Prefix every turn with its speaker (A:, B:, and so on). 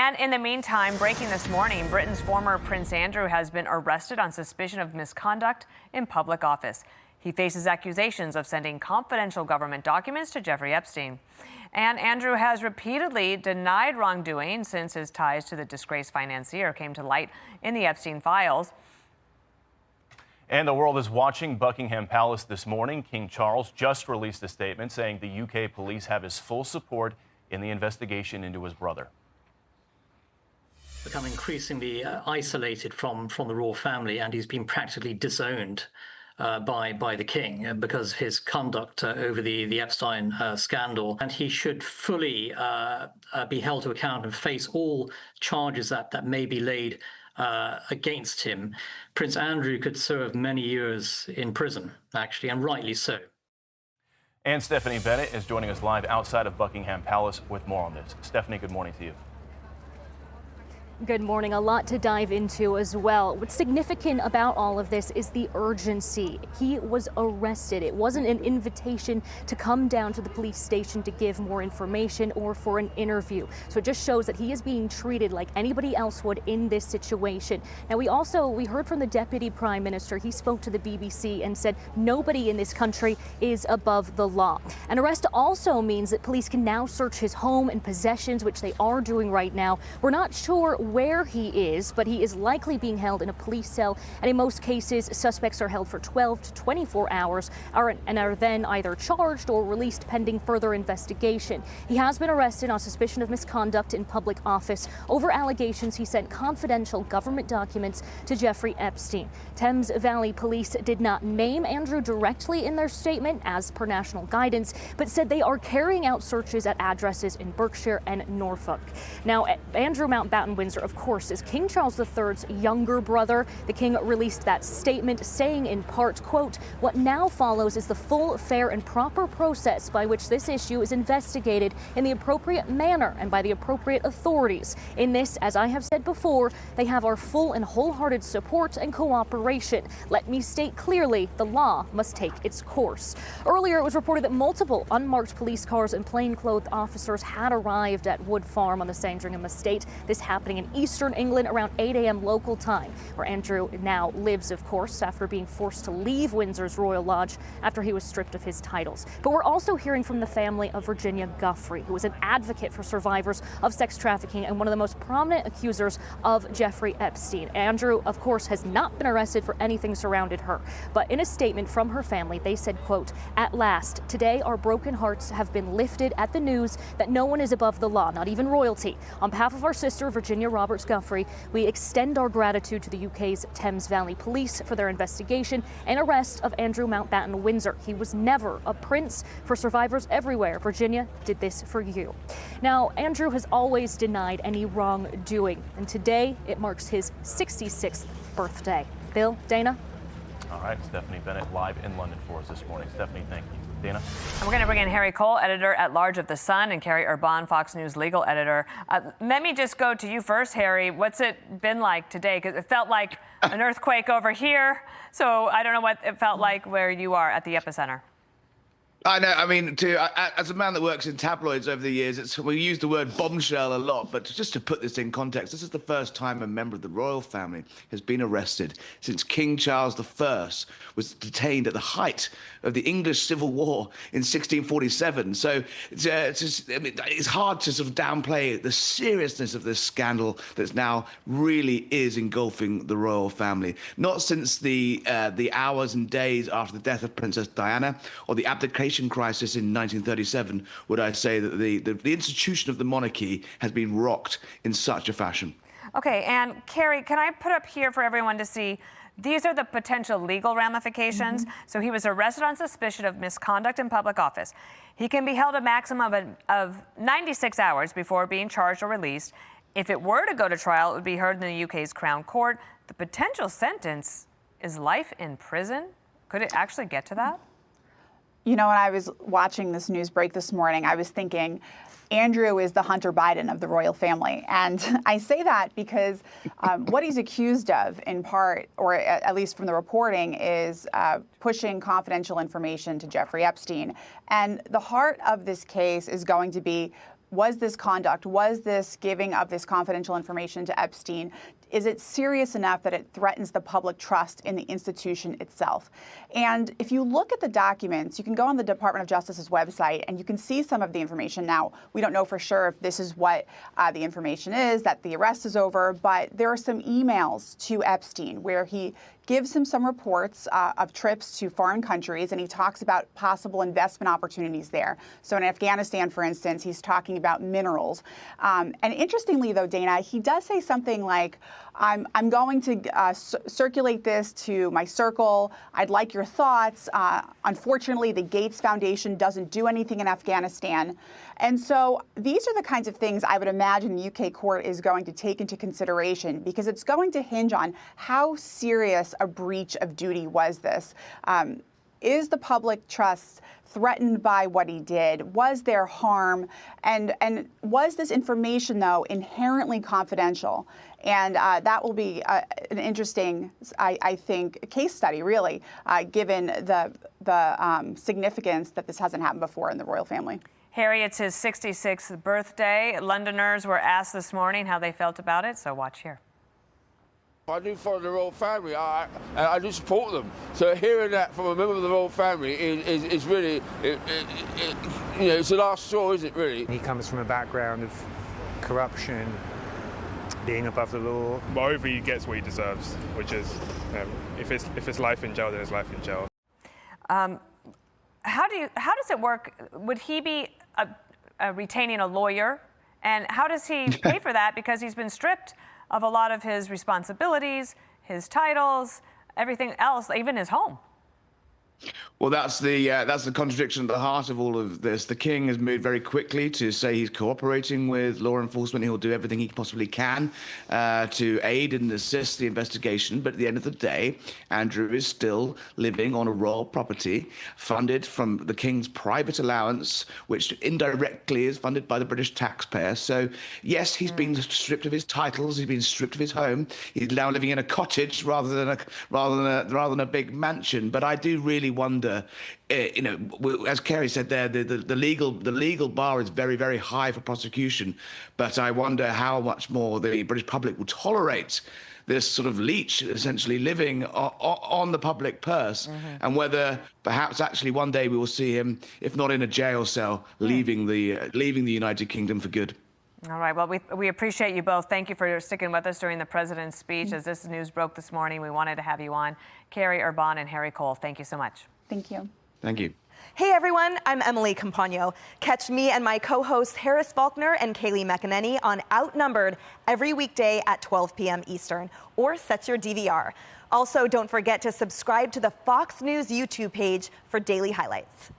A: And in the meantime, breaking this morning, Britain's former Prince Andrew has been arrested on suspicion of misconduct in public office. He faces accusations of sending confidential government documents to Jeffrey Epstein. And Andrew has repeatedly denied wrongdoing since his ties to the disgraced financier came to light in the Epstein files.
B: And the world is watching Buckingham Palace this morning. King Charles just released a statement saying the UK police have his full support in the investigation into his brother.
C: Become increasingly isolated from the royal family, and he's been practically disowned by the king because of his conduct over the Epstein scandal. And he should fully be held to account and face all charges that may be laid against him. Prince Andrew could serve many years in prison, actually, and rightly so.
B: And Stephanie Bennett is joining us live outside of Buckingham Palace with more on this. Stephanie, good morning to you.
D: Good morning. A lot to dive into as well. What's significant about all of this is the urgency. He was arrested. It wasn't an invitation to come down to the police station to give more information or for an interview. So it just shows that he is being treated like anybody else would in this situation. Now, we heard from the Deputy Prime Minister. He spoke to the BBC and said nobody in this country is above the law. An arrest also means that police can now search his home and possessions, which they are doing right now. We're not sure where he is, but he is likely being held in a police cell, and in most cases suspects are held for 12 to 24 hours and are then either charged or released pending further investigation. He has been arrested on suspicion of misconduct in public office over allegations he sent confidential government documents to Jeffrey Epstein. Thames Valley Police did not name Andrew directly in their statement as per national guidance, but said they are carrying out searches at addresses in Berkshire and Norfolk. Now, Andrew Mountbatten Windsor, of course, is King Charles III's younger brother. The king released that statement saying in part, quote, "What now follows is the full, fair and proper process by which this issue is investigated in the appropriate manner and by the appropriate authorities. In this, as I have said before, they have our full and wholehearted support and cooperation. Let me state clearly, the law must take its course." Earlier, it was reported that multiple unmarked police cars and plainclothed officers had arrived at Wood Farm on the Sandringham estate. This happening in eastern England around 8 a.m. local time, where Andrew now lives, of course, after being forced to leave Windsor's Royal Lodge after he was stripped of his titles. But we're also hearing from the family of Virginia Giuffre, who was an advocate for survivors of sex trafficking and one of the most prominent accusers of Jeffrey Epstein. Andrew, of course, has not been arrested for anything surrounded her. But in a statement from her family, they said, quote, "At last, today our broken hearts have been lifted at the news that no one is above the law, not even royalty. On behalf of our sister, Virginia Roberts Giuffre, we extend our gratitude to the UK's Thames Valley Police for their investigation and arrest of Andrew Mountbatten Windsor. He was never a prince. For survivors everywhere, Virginia did this for you." Now, Andrew has always denied any wrongdoing, and today it marks his 66th birthday. Bill, Dana?
B: All right, Stephanie Bennett live in London for us this morning. Stephanie, thank you. Dana?
A: And we're going to bring in Harry Cole, editor-at-large of The Sun, and Kerri Urbahn, Fox News legal editor. Let me just go to you first, Harry. What's it been like today? Because it felt like an earthquake over here, so I don't know what it felt like where you are at the epicenter.
E: I know. I mean, as a man that works in tabloids over the years, we use the word bombshell a lot, but just to put this in context, this is the first time a member of the royal family has been arrested since King Charles I was detained at the height of the English Civil War in 1647. So it's hard to sort of downplay the seriousness of this scandal that now really is engulfing the royal family. Not since the hours and days after the death of Princess Diana or the abdication crisis in 1937 would I say that the institution of the monarchy has been rocked in such a fashion.
A: Okay, and Kerri, can I put up here for everyone to see? These are the potential legal ramifications. So he was arrested on suspicion of misconduct in public office. He can be held a maximum of 96 hours before being charged or released. If it were to go to trial, it would be heard in the UK's Crown Court. The potential sentence is life in prison. Could it actually get to that?
F: You know, when I was watching this news break this morning, I was thinking, Andrew is the Hunter Biden of the royal family. And I say that because what he's accused of, in part, or at least from the reporting, is pushing confidential information to Jeffrey Epstein. And the heart of this case is going to be was this conduct, was this giving of this confidential information to Epstein, is it serious enough that it threatens the public trust in the institution itself? And if you look at the documents, you can go on the Department of Justice's website and you can see some of the information. Now, we don't know for sure if this is what the information is, that the arrest is over, but there are some emails to Epstein where he gives him some reports of trips to foreign countries, and he talks about possible investment opportunities there. So in Afghanistan, for instance, he's talking about minerals. And interestingly, though, Dana, he does say something like, I'm going to circulate this to my circle. I'd like your thoughts. Unfortunately, the Gates Foundation doesn't do anything in Afghanistan. And so these are the kinds of things I would imagine the UK court is going to take into consideration, because it's going to hinge on how serious a breach of duty was this. Is the public trust threatened by what he did? Was there harm? And was this information, though, inherently confidential? And that will be an interesting, I think, case study, really, given the significance that this hasn't happened before in the royal family.
A: Harry, it's his 66th birthday. Londoners were asked this morning how they felt about it, so watch here.
G: I do follow the royal family, and I do support them. So hearing that from a member of the royal family is really, it's the last straw, isn't it, really?
H: He comes from a background of corruption, being above the law.
I: Moreover, he gets what he deserves, which is, if it's life in jail, then it's life in jail.
A: How does it work? Would he be retaining a lawyer? And how does he pay for that? Because he's been stripped of a lot of his responsibilities, his titles, everything else, even his home.
E: Well, that's the contradiction at the heart of all of this. The king has moved very quickly to say he's cooperating with law enforcement. He'll do everything he possibly can to aid and assist the investigation. But at the end of the day, Andrew is still living on a royal property funded from the king's private allowance, which indirectly is funded by the British taxpayer. So, yes, he's been stripped of his titles. He's been stripped of his home. He's now living in a cottage rather than a big mansion. But I do really wonder, as Kerri said there, the legal bar is very, very high for prosecution. But I wonder how much more the British public will tolerate this sort of leech essentially living on the public purse, and whether perhaps actually one day we will see him, if not in a jail cell, leaving the United Kingdom for good.
A: All right. Well, we appreciate you both. Thank you for sticking with us during the president's speech. As this news broke this morning, we wanted to have you on. Kerri Urbahn and Harry Cole, thank you so much.
F: Thank you.
E: Thank you.
J: Hey everyone, I'm Emily Campagno. Catch me and my co-hosts Harris Faulkner and Kaylee McEnany on Outnumbered every weekday at 12 p.m. Eastern, or set your DVR. Also, don't forget to subscribe to the Fox News YouTube page for daily highlights.